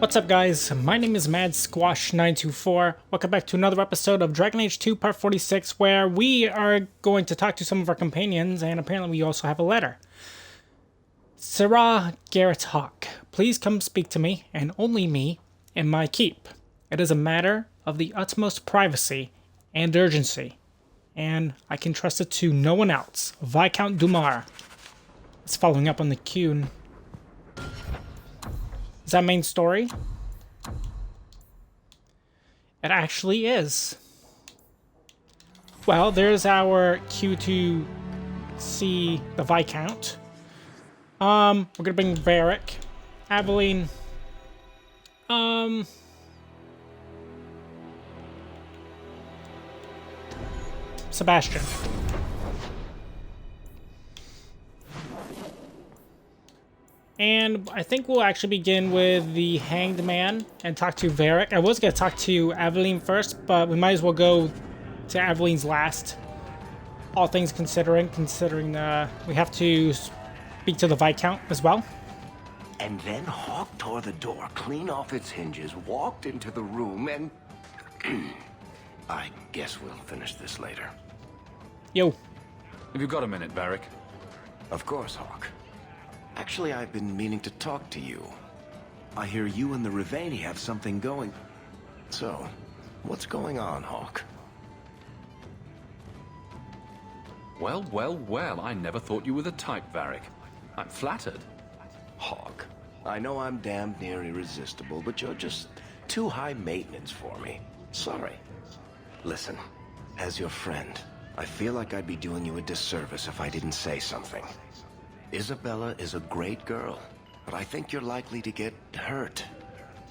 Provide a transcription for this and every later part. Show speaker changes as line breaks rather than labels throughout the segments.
What's up guys, my name is MadSquash924. Welcome back to another episode of Dragon Age 2 Part 46, where we are going to talk to some of our companions, and apparently we also have a letter. Sarah Garrett Hawk, please come speak to me, and only me, in my keep. It is a matter of the utmost privacy and urgency, and I can trust it to no one else. Viscount Dumar. It's following up on the Q. Is that main story? It actually is. Well, there's our cue to see the Viscount. We're gonna bring Varric, Aveline, Sebastian. And I think we'll actually begin with the Hanged Man and talk to Varric. I was going to talk to Aveline first, but we might as well go to Aveline's last. All things considering we have to speak to the Viscount as well.
And then Hawk tore the door clean off its hinges, walked into the room, and... I guess we'll finish this later.
Yo.
Have you got a minute, Varric?
Of course, Hawk. Actually, I've been meaning to talk to you. I hear you and the Rivaini have something going. So, what's going on, Hawk?
Well, well, well, I never thought you were the type, Varric. I'm flattered.
Hawk, I know I'm damned near irresistible, but you're just too high maintenance for me. Sorry. Listen, as your friend, I feel like I'd be doing you a disservice if I didn't say something. Isabella is a great girl, but I think you're likely to get hurt.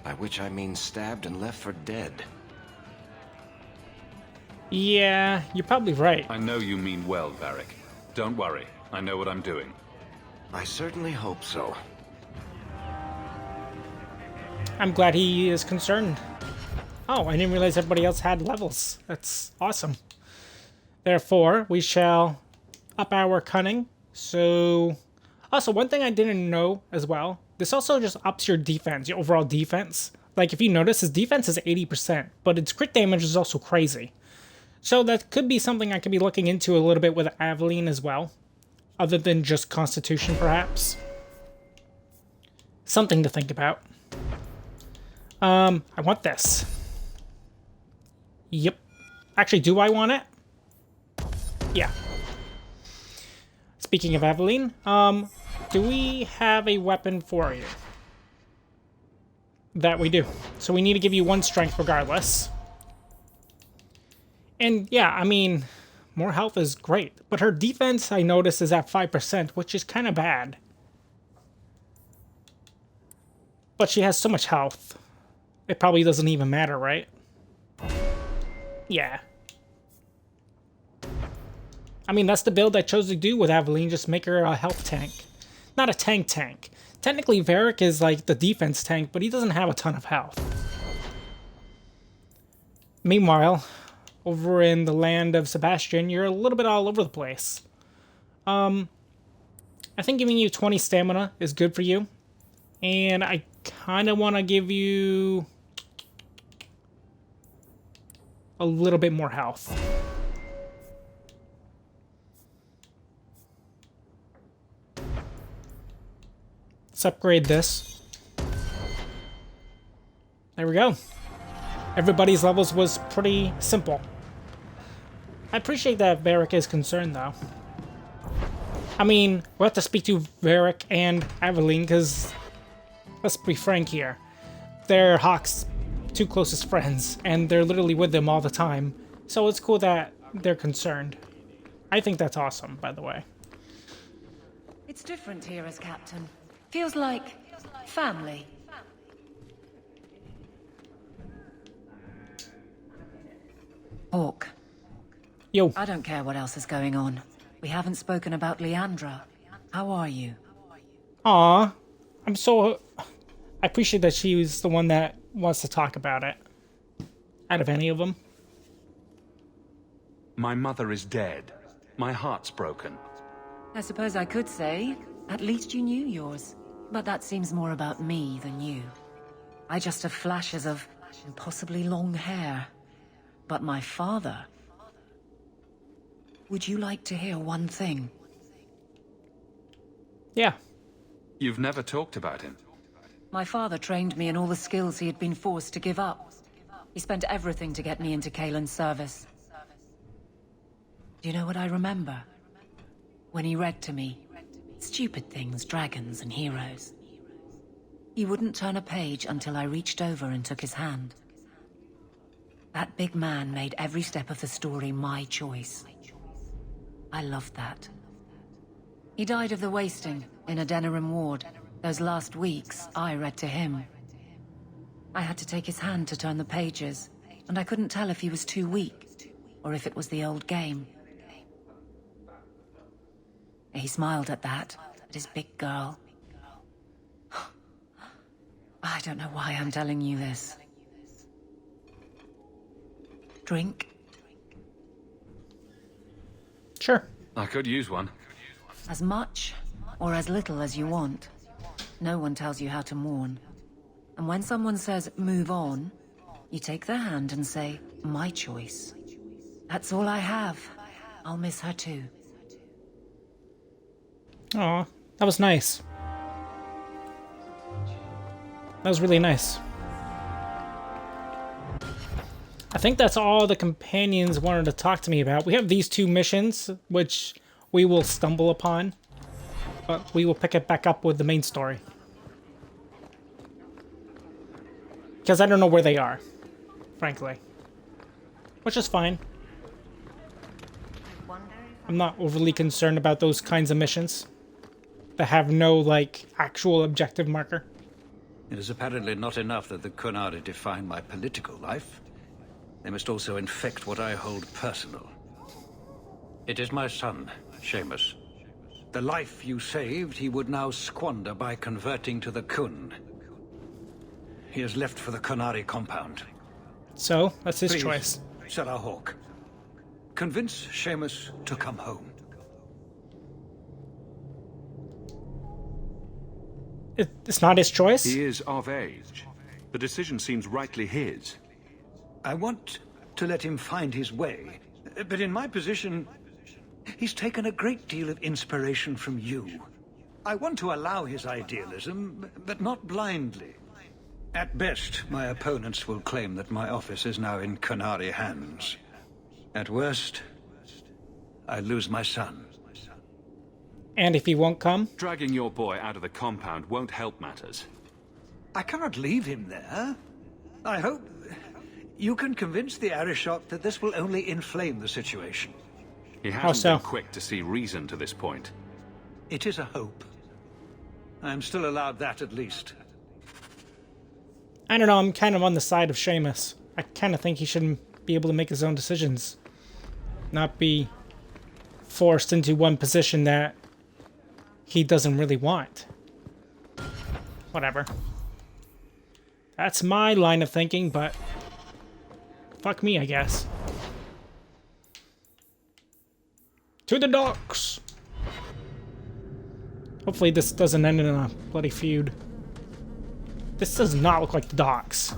By which I mean stabbed and left for dead.
Yeah, you're probably right.
I know you mean well, Varric. Don't worry, I know what I'm doing.
I certainly hope so.
I'm glad he is concerned. Oh, I didn't realize everybody else had levels. That's awesome. Therefore, we shall up our cunning. So... Also, one thing I didn't know as well, this also just ups your defense, your overall defense. Like, if you notice, his defense is 80%, but its crit damage is also crazy. So that could be something I could be looking into a little bit with Aveline as well, other than just Constitution, perhaps. Something to think about. I want this. Yep. Actually, do I want it? Yeah. Speaking of Aveline, do we have a weapon for you? That we do. So we need to give you 1 strength regardless. And yeah, I mean, more health is great. But her defense, I notice, is at 5%, which is kind of bad. But she has so much health. It probably doesn't even matter, right? Yeah. I mean, that's the build I chose to do with Aveline, just make her a health tank. Not a tank. Technically, Varric is like the defense tank, but he doesn't have a ton of health. Meanwhile, over in the land of Sebastian, you're a little bit all over the place. I think giving you 20 stamina is good for you. And I kind of want to give you a little bit more health. Let's upgrade this. There we go. Everybody's levels was pretty simple. I appreciate that Varric is concerned, though. I mean, we'll have to speak to Varric and Aveline, because, let's be frank here, they're Hawk's 2 closest friends, and they're literally with them all the time. So it's cool that they're concerned. I think that's awesome, by the way.
It's different here as captain. Feels like family. Hawk.
Yo.
I don't care what else is going on. We haven't spoken about Leandra. How are you?
Aw. I appreciate that she was the one that wants to talk about it. Out of any of them.
My mother is dead. My heart's broken.
I suppose I could say, at least you knew yours. But that seems more about me than you. I just have flashes of impossibly long hair. But my father... Would you like to hear one thing?
Yeah.
You've never talked about him.
My father trained me in all the skills he had been forced to give up. He spent everything to get me into Kaelin's service. Do you know what I remember? When he read to me, stupid things, dragons and heroes. He wouldn't turn a page until I reached over and took his hand. That big man made every step of the story my choice. I loved that. He died of the wasting in a Denerim ward. Those last weeks, I read to him. I had to take his hand to turn the pages, and I couldn't tell if he was too weak, or if it was the old game. He smiled at that, at his big girl. I don't know why I'm telling you this. Drink?
Sure.
I could use one.
As much or as little as you want. No one tells you how to mourn. And when someone says, move on, you take their hand and say, my choice. That's all I have. I'll miss her too.
Aw, that was nice. That was really nice. I think that's all the companions wanted to talk to me about. We have these two missions, which we will stumble upon, but we will pick it back up with the main story. Because I don't know where they are, frankly. Which is fine. I'm not overly concerned about those kinds of missions that have no, like, actual objective marker.
It is apparently not enough that the Kunari define my political life. They must also infect what I hold personal. It is my son, Seamus. The life you saved, he would now squander by converting to the Kun. He has left for the Kunari compound.
So, that's his
Please,
choice.
Sarah Hawk. Convince Seamus to come home.
It's not his choice?
He is of age. The decision seems rightly his.
I want to let him find his way, but in my position, he's taken a great deal of inspiration from you. I want to allow his idealism, but not blindly. At best, my opponents will claim that my office is now in Kunari hands. At worst, I lose my son.
And if he won't come?
Dragging your boy out of the compound won't help matters.
I cannot leave him there. I hope you can convince the Arishok that this will only inflame the situation.
He
How
hasn't
so?
been quick to see reason to this point.
It is a hope. I am still allowed that at least.
I don't know, I'm kind of on the side of Seamus. I kind of think he should be able to make his own decisions. Not be forced into one position that he doesn't really want. Whatever. That's my line of thinking, but fuck me, I guess. To the docks! Hopefully this doesn't end in a bloody feud. This does not look like the docks.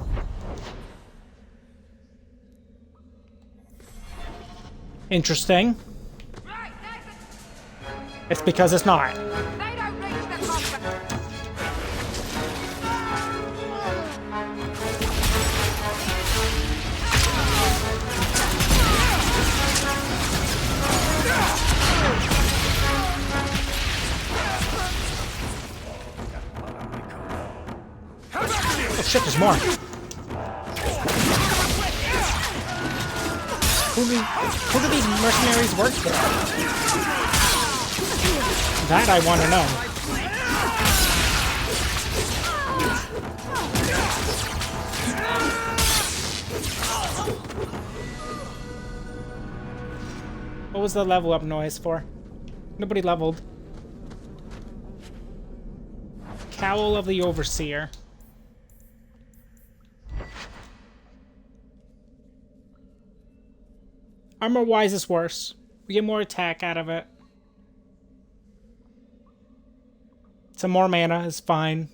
Interesting. It's because it's not. Oh shit, there's more. Who do these mercenaries work for? That I want to know. What was the level up noise for? Nobody leveled. Cowl of the Overseer. Armor-wise is worse. We get more attack out of it. Some more mana is fine.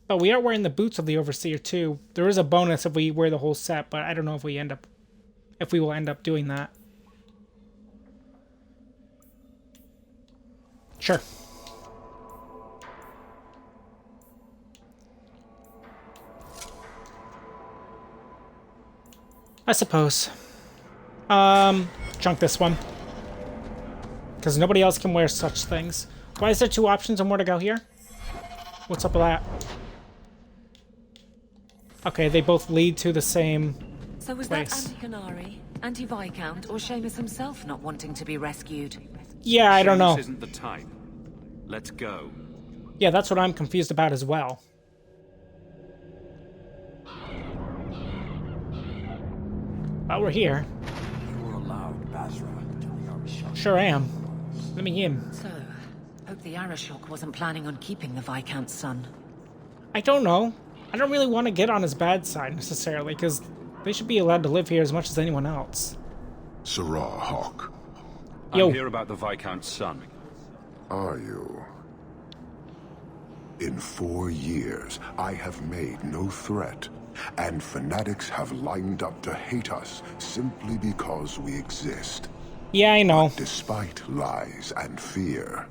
But we are wearing the boots of the Overseer too. There is a bonus if we wear the whole set, but I don't know if we will end up doing that. Sure. I suppose. Chunk this one. Because nobody else can wear such things. Why is there 2 options on where to go here? What's up with that? Okay, they both lead to the same
So was
place.
that anti-Canary, anti-Viscount, or Seamus himself not wanting to be rescued?
Yeah, I don't know.
Seamus isn't the type. Let's go.
Yeah, that's what I'm confused about as well. While we're here.
You were allowed Basra to the Arishok.
Sure am. Let me in.
So, hope the Arishok wasn't planning on keeping the Viscount's son.
I don't know. I don't really want to get on his bad side necessarily, because they should be allowed to live here as much as anyone else.
Sirrah Hawk,
Yo.
I'm here about the Viscount's son.
are you? In 4 years, I have made no threat, and fanatics have lined up to hate us simply because we exist.
Yeah, I know.
Despite lies and fear,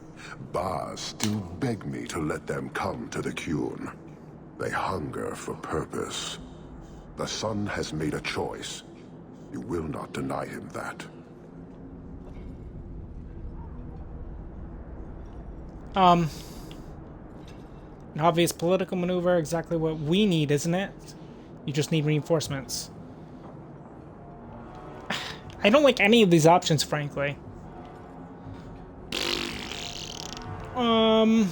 Baz still beg me to let them come to the Qun. They hunger for purpose. The son has made a choice. You will not deny him that.
An obvious political maneuver, exactly what we need, isn't it? You just need reinforcements. I don't like any of these options, frankly. I'm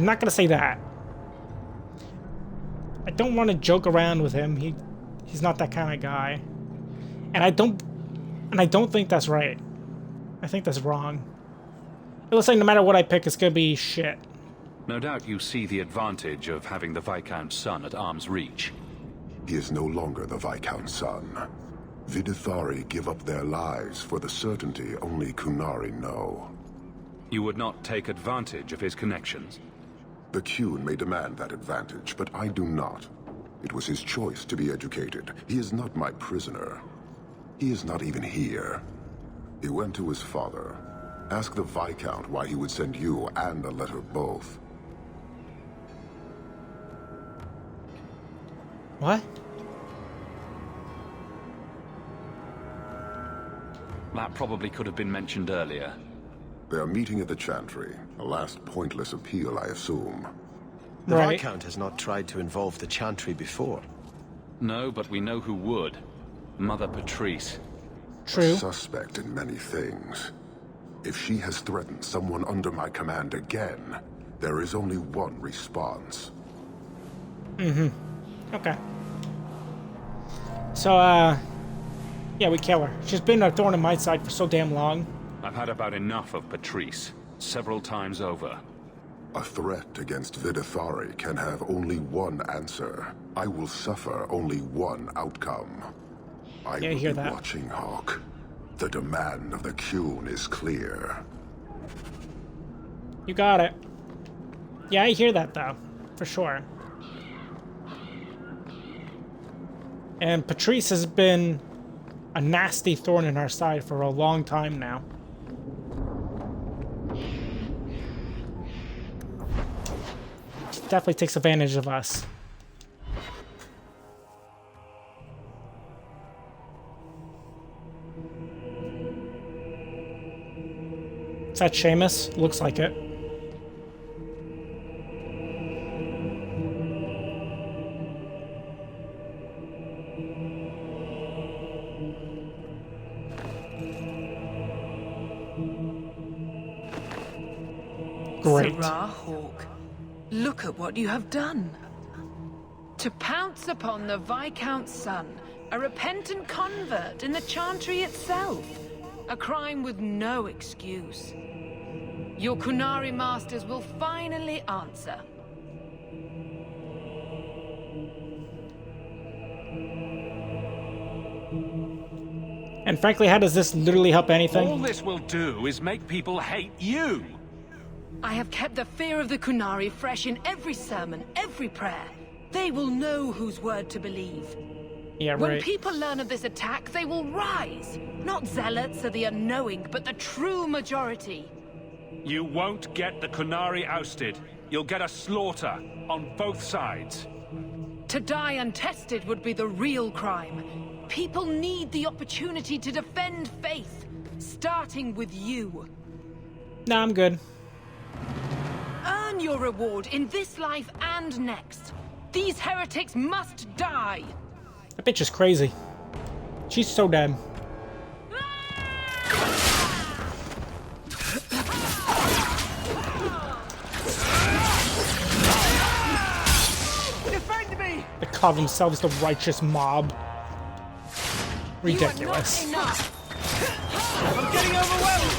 not gonna say that. I don't want to joke around with him. He's not that kind of guy. And I don't think that's right. I think that's wrong. It looks like no matter what I pick, it's gonna be shit.
No doubt you see the advantage of having the Viscount's son at arm's reach.
He is no longer the Viscount's son. Vidithari give up their lives for the certainty only Kunari know.
You would not take advantage of his connections.
The Qun may demand that advantage, but I do not. It was his choice to be educated. He is not my prisoner. He is not even here. He went to his father. Ask the Viscount why he would send you and a letter both.
What?
That probably could have been mentioned earlier.
They are meeting at the Chantry. A last pointless appeal, I assume.
The
Right.
Viscount has not tried to involve the Chantry before.
No, but we know who would. Mother Petrice.
True.
A suspect in many things. If she has threatened someone under my command again, there is only one response.
Okay. So, yeah, we kill her. She's been a thorn in my side for so damn long.
I've had about enough of Petrice, several times over.
A threat against Vidithari can have only one answer. I will suffer only one outcome. I
Yeah, I
will
hear
be
that.
watching, Hawk. The demand of the Qun is clear.
You got it. Yeah, I hear that, though. For sure. And Petrice has been a nasty thorn in our side for a long time now. She definitely takes advantage of us. Is that Seamus? Looks like it. Great.
Sirrah Hawk, look at what you have done. To pounce upon the Viscount's son, a repentant convert in the Chantry itself. A crime with no excuse. Your Kunari masters will finally answer.
And frankly, how does this literally help anything?
All this will do is make people hate you.
I have kept the fear of the Kunari fresh in every sermon, every prayer. They will know whose word to believe.
Yeah,
When
right.
people learn of this attack, they will rise. Not zealots or the unknowing, but the true majority.
You won't get the Kunari ousted. You'll get a slaughter on both sides.
To die untested would be the real crime. People need the opportunity to defend faith, starting with you.
Nah, I'm good.
Earn your reward in this life and next. These heretics must die.
That bitch is crazy. She's so dead.
Defend me!
They call themselves the righteous mob. Ridiculous.
You are not enough.
I'm getting overwhelmed!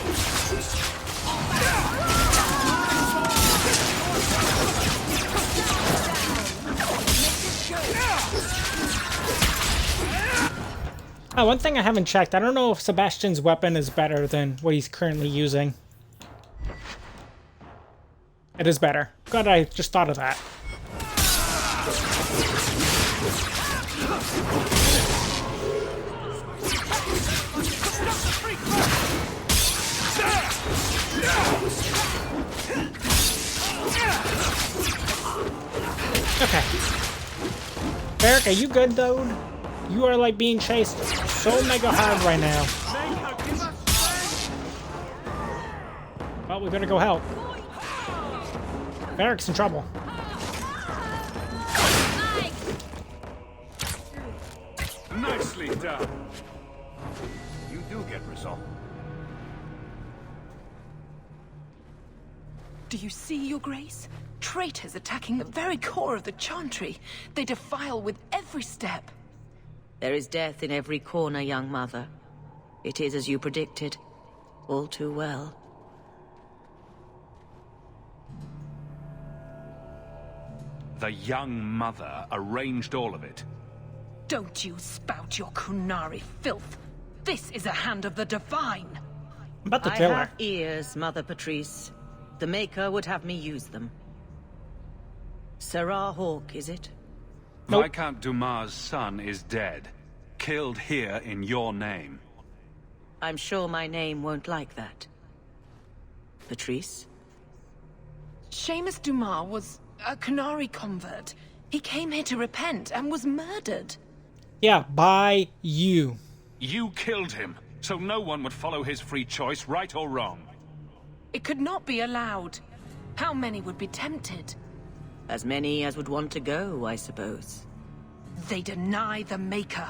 Oh, one thing I haven't checked. I don't know if Sebastian's weapon is better than what he's currently using. It is better. Glad I just thought of that. Okay. Eric, are you good, dude? You are like being chased so mega hard right now. Well, we better go help. Eric's in trouble.
Nicely done.
You do get result.
Do you see, Your Grace? Traitors attacking the very core of the Chantry. They defile with every step.
There is death in every corner, young mother. It is as you predicted. All too well.
The young mother arranged all of it.
Don't you spout your Kunari filth. This is a hand of the divine.
I'm about to
I
kill her.
have ears, Mother Petrice. The Maker would have me use them. Sarah Hawk, is it?
Nope.
Viscount Dumas' son is dead. Killed here in your name.
I'm sure my name won't like that. Petrice?
Seamus Dumas was a Kunari convert. He came here to repent and was murdered.
Yeah, by you.
You killed him, so no one would follow his free choice, right or wrong.
It could not be allowed. How many would be tempted?
As many as would want to go, I suppose.
They deny the Maker.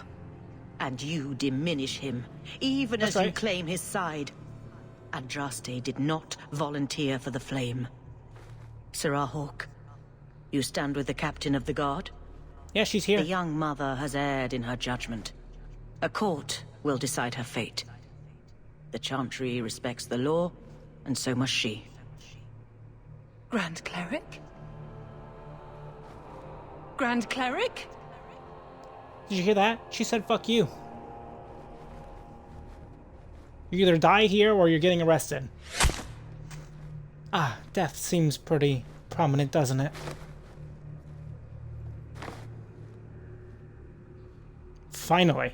And you diminish him, even
That's
as you
right.
claim his side. Andraste did not volunteer for the flame. Sarah Hawk, you stand with the captain of the guard?
Yeah, she's here.
The young mother has erred in her judgment. A court will decide her fate. The Chantry respects the law, and so must she.
Grand Cleric? Grand Cleric?
Did you hear that? She said fuck you. You either die here or you're getting arrested. Ah, death seems pretty prominent, doesn't it? Finally.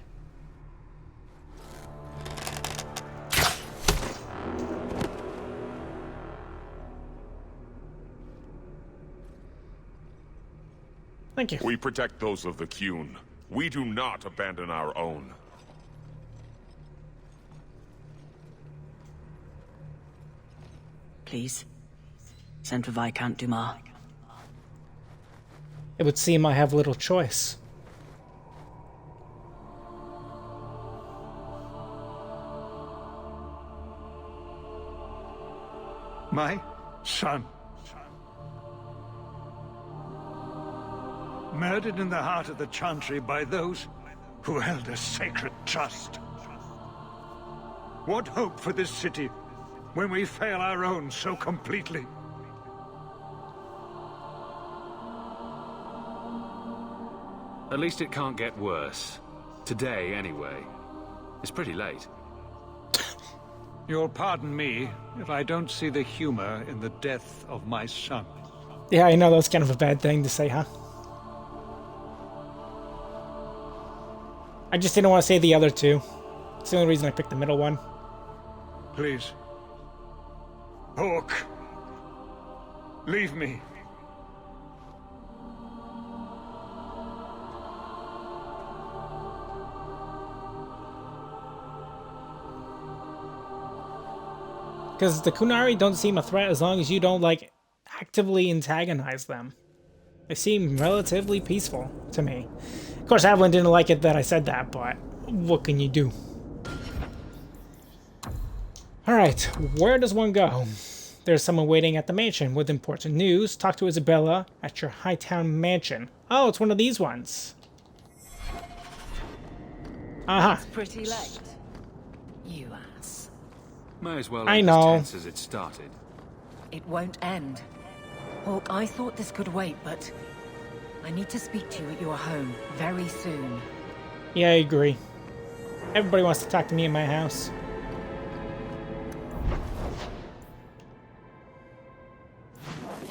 Thank you.
We protect those of the Qun. We do not abandon our own.
Please, send for Viscount Dumas.
It would seem I have little choice.
My son. Murdered in the heart of the Chantry by those who held a sacred trust. What hope for this city when we fail our own so completely?
At least it can't get worse. Today, anyway. It's pretty late.
You'll pardon me if I don't see the humor in the death of my son.
Yeah, I know that was kind of a bad thing to say, huh? I just didn't want to say the other two. It's the only reason I picked the middle one.
Please. Hawk. Leave me.
Because the Kunari don't seem a threat as long as you don't, like, actively antagonize them. They seem relatively peaceful to me. Of course, Evelyn didn't like it that I said that, but what can you do? Alright, where does one go? There's someone waiting at the mansion with important news. Talk to Isabella at your Hightown mansion. Oh, it's one of these ones. Uh-huh.
It's pretty late. You ass.
May as well
I
end
know.
as tense as it started.
It won't end. Hawk, I thought this could wait, but I need to speak to you at your home very soon.
Yeah, I agree. Everybody wants to talk to me in my house.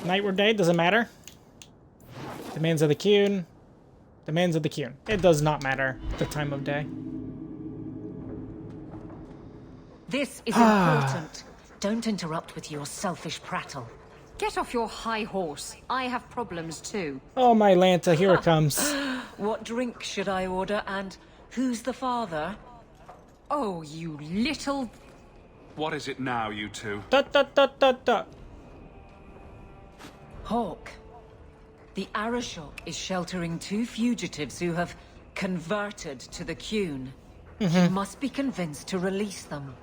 Night or day, doesn't matter. Demands of the Qun. Demands of the Qun. It does not matter the time of day.
This is important. Don't interrupt with your selfish prattle.
Get off your high horse. I have problems too.
Oh, my Lanta, here it comes.
What drink should I order, and who's the father?
Oh, you little...
What is it now, you two?
Dot, dot, dot, dot, dot.
Hawk. The Arashok is sheltering 2 fugitives who have converted to the Qun. He must be convinced to release them.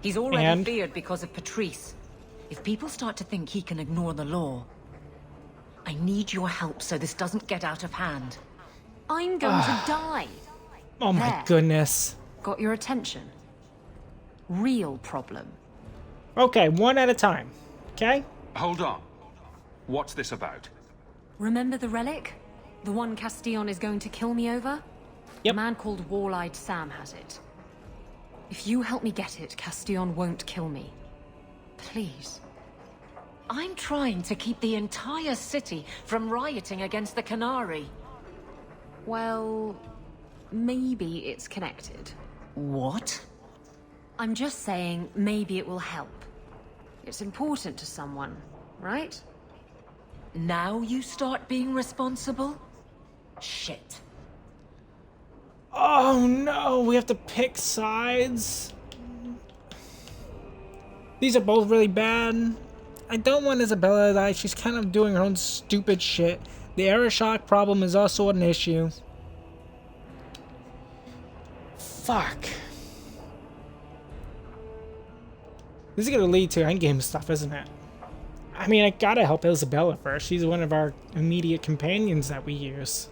He's already feared because of Petrice. If people start to think he can ignore the law, I need your help so this doesn't get out of hand.
I'm going to die.
Oh my goodness.
Got your attention? Real problem.
Okay, one at a time. Okay?
Hold on. What's this about?
Remember the relic? The one Castillon is going to kill me over?
Yep.
A man called Wall-Eyed Sam has it. If you help me get it, Castillon won't kill me. Please.
I'm trying to keep the entire city from rioting against the Qunari.
Well, maybe it's connected.
What?
I'm just saying maybe it will help. It's important to someone, right?
Now you start being responsible? Shit.
Oh no, we have to pick sides. These are both really bad. I don't want Isabella to die. She's kind of doing her own stupid shit. The Arashok problem is also an issue. Fuck. This is gonna lead to endgame stuff, isn't it? I mean, I gotta help Isabella first. She's one of our immediate companions that we use.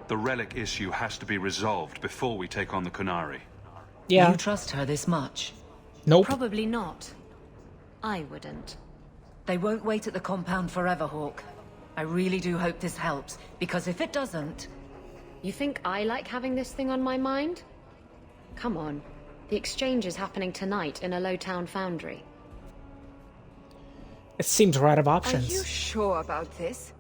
The relic issue has to be resolved before we take on the Qunari.
Yeah.
You trust her this much?
Nope.
Probably not. I wouldn't.
They won't wait at the compound forever, Hawk. I really do hope this helps, because if it doesn't...
You think I like having this thing on my mind? Come on. The exchange is happening tonight in a low-town foundry.
It seems we're out of options.
Are you sure about this?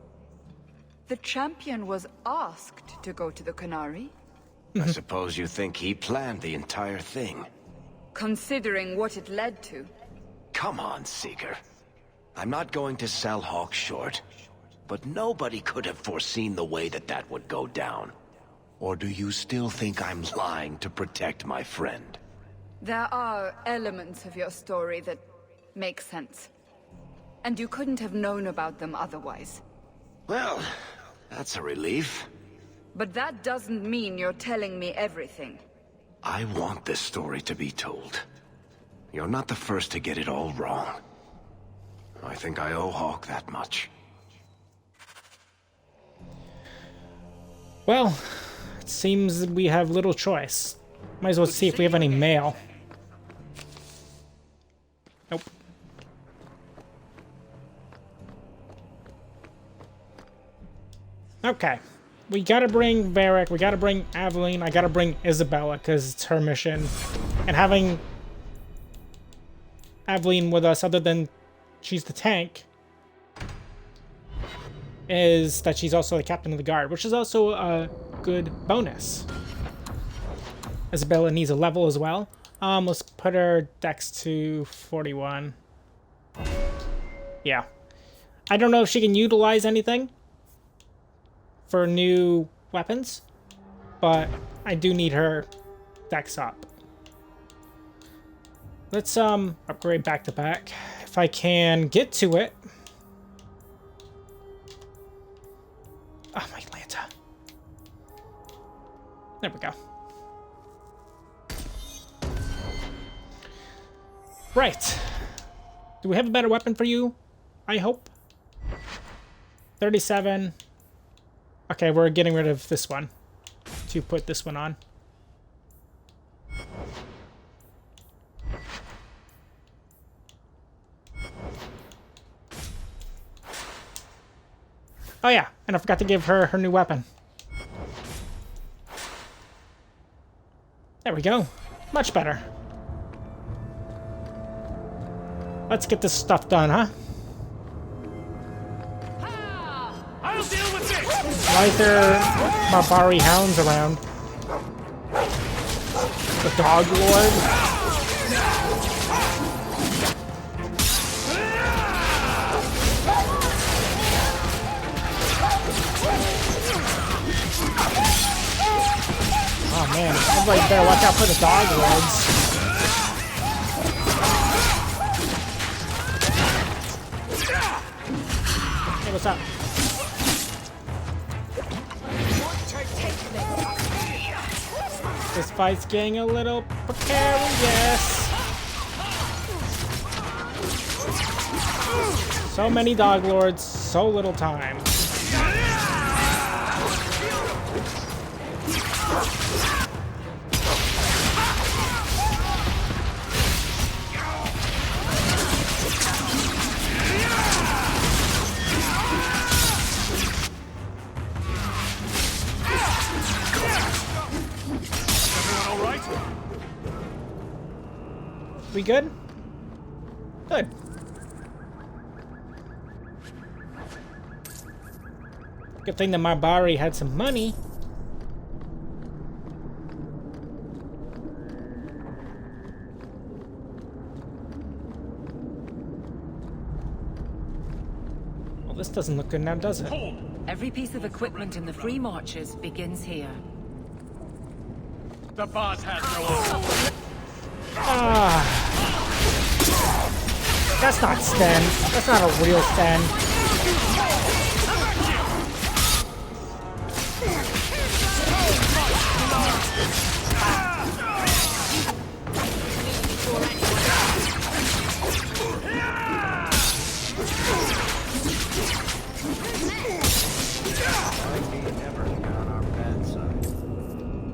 The champion was asked to go to the Qunari.
I suppose you think he planned the entire thing.
Considering what it led to.
Come on, Seeker. I'm not going to sell Hawk short, but nobody could have foreseen the way that that would go down. Or do you still think I'm lying to protect my friend?
There are elements of your story that make sense. And you couldn't have known about them otherwise.
Well, that's a relief.
But that doesn't mean you're telling me everything.
I want this story to be told. You're not the first to get it all wrong. I think I owe Hawk that much.
Well, it seems we have little choice. Might as well see if we have any mail. Nope. Okay. We gotta bring Varric, we gotta bring Aveline, I gotta bring Isabella, because it's her mission. And having Aveline with us, other than she's the tank, is that she's also the captain of the guard, which is also a good bonus. Isabella needs a level as well. Let's put her dex to 41. Yeah. I don't know if she can utilize anything for new weapons, but I do need her dex up. Let's upgrade back to back if I can get to it. Oh, my Lanta. There we go. Right. Do we have a better weapon for you? I hope. 37. Okay, we're getting rid of this one to put this one on. Oh yeah, and I forgot to give her her new weapon. There we go. Much better. Let's get this stuff done, huh?
I'll deal with this.
Why is there Barbari hounds around? The Dog Lord? Oh man, everybody better watch out for the Dog Lords. Hey, what's up? This fight's getting a little precarious. So many Dog Lords, so little time. We good? Good. Good thing that Marbari had some money. Well, this doesn't look good now, does it?
Every piece of equipment in the Free Marches begins here.
The boss has no.
Ah. That's not Sten. That's not a real Sten.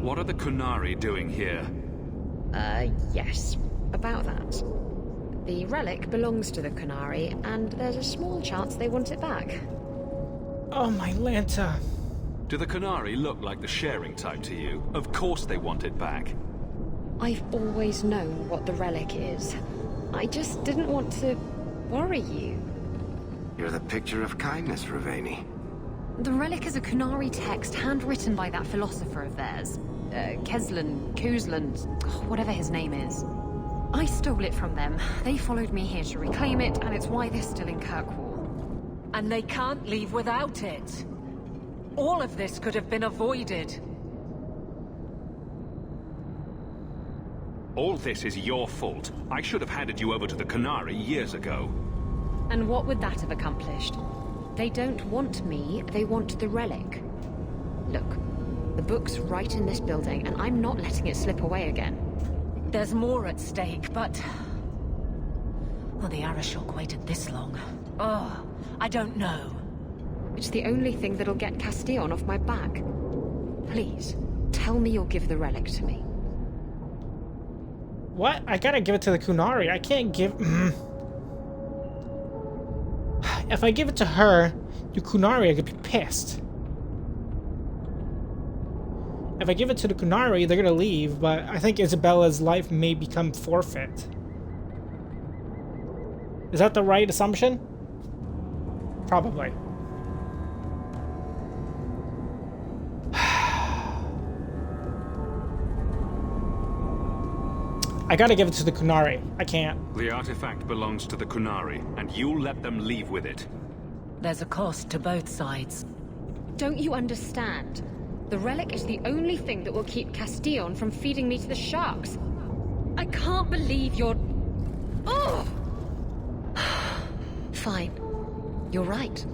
What are the Kunari doing here?
Yes. About that. The relic belongs to the Kunari, and there's a small chance they want it back.
Oh, my Lanta.
Do the Kunari look like the sharing type to you? Of course they want it back.
I've always known what the relic is. I just didn't want to worry you.
You're the picture of kindness, Raveni.
The relic is a Kunari text handwritten by that philosopher of theirs. Kuzlan, whatever his name is. I stole it from them. They followed me here to reclaim it, and it's why they're still in Kirkwall.
And they can't leave without it. All of this could have been avoided.
All this is your fault. I should have handed you over to the Kunari years ago.
And what would that have accomplished? They don't want me, they want the relic. Look, the book's right in this building, and I'm not letting it slip away again.
There's more at stake, but... Well, the Arashok waited this long. Oh, I don't know.
It's the only thing that'll get Castillon off my back. Please, tell me you'll give the relic to me.
What? I gotta give it to the Kunari. I can't give... If I give it to her, the Kunari, I could be pissed. If I give it to the Kunari, they're gonna leave, but I think Isabella's life may become forfeit. Is that the right assumption? Probably. I gotta give it to the Kunari. I can't.
The artifact belongs to the Kunari, and you'll let them leave with it.
There's a cost to both sides.
Don't you understand? The relic is the only thing that will keep Castillon from feeding me to the sharks. I can't believe you're... Oh!
Fine. You're right.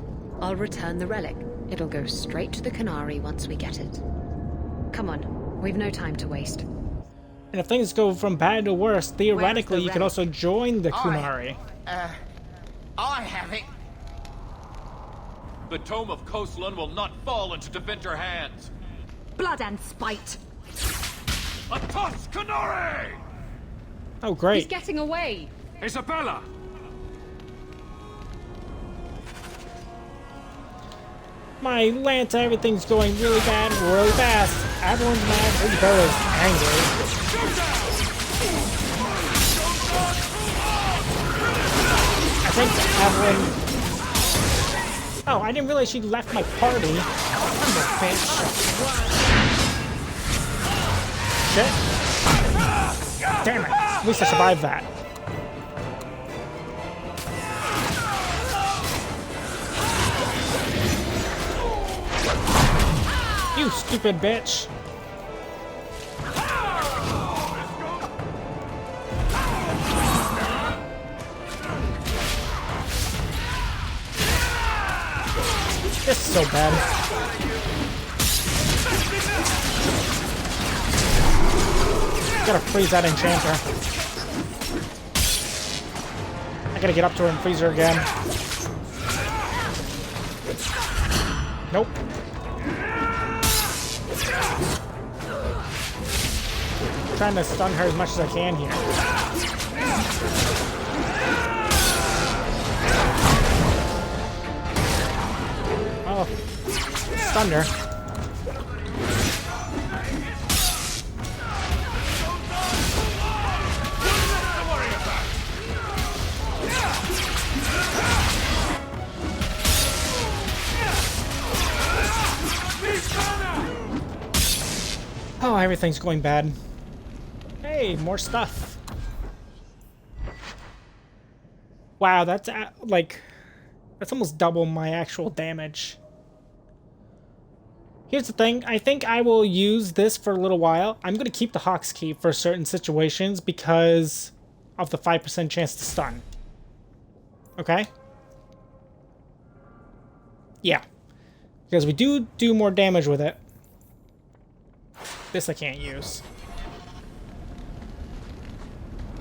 I'll return the relic. It'll go straight to the Kunari once we get it. Come on, we've no time to waste.
And if things go from bad to worse, theoretically you can also join the Kunari.
I have it.
The Tome of Koslan will not fall into Deventer hands.
Blood and spite.
A toss, Kunari!
Oh, great.
He's getting away.
Isabella!
My Lanta, everything's going really bad, really fast. Everyone's mad, Isabella's angry. I think Evelyn... Oh, I didn't realize she left my party. I'm a bitch. Shit. Damn it. At least I survived that. You stupid bitch. This is so bad. Gotta freeze that enchanter. I gotta get up to her and freeze her again. Nope. I'm trying to stun her as much as I can here. Oh, stunned her. Oh, everything's going bad. Hey, more stuff. Wow, that's like... That's almost double my actual damage. Here's the thing. I think I will use this for a little while. I'm going to keep the Hawk's Key for certain situations because of the 5% chance to stun. Okay? Yeah. Because we do more damage with it. This I can't use.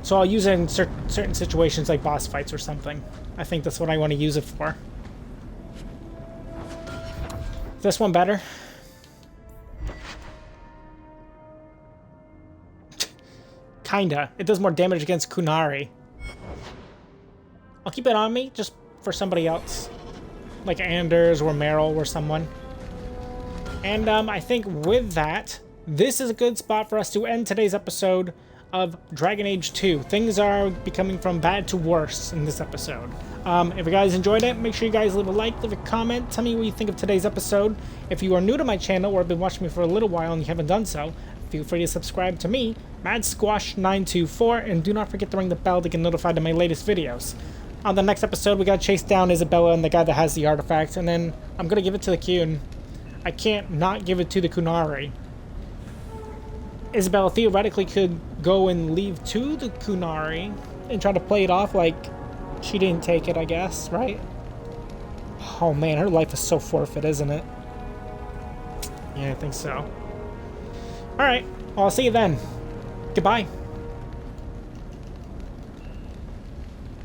So I'll use it in certain situations like boss fights or something. I think that's what I want to use it for. Is this one better? Kinda. It does more damage against Kunari. I'll keep it on me just for somebody else. Like Anders or Meryl or someone. And I think with that, this is a good spot for us to end today's episode of Dragon Age 2. Things are becoming from bad to worse in this episode. If you guys enjoyed it, make sure you guys leave a like, leave a comment, tell me what you think of today's episode. If you are new to my channel or have been watching me for a little while and you haven't done so, feel free to subscribe to me, MadSquash924, and do not forget to ring the bell to get notified of my latest videos. On the next episode, we gotta chase down Isabella and the guy that has the artifact, and then I'm gonna give it to the Qun. I can't not give it to the Kunari. Isabella theoretically could go and leave to the Kunari and try to play it off like she didn't take it, I guess, right? Oh man, her life is so forfeit, isn't it? Yeah, I think so. Alright, well, I'll see you then. Goodbye.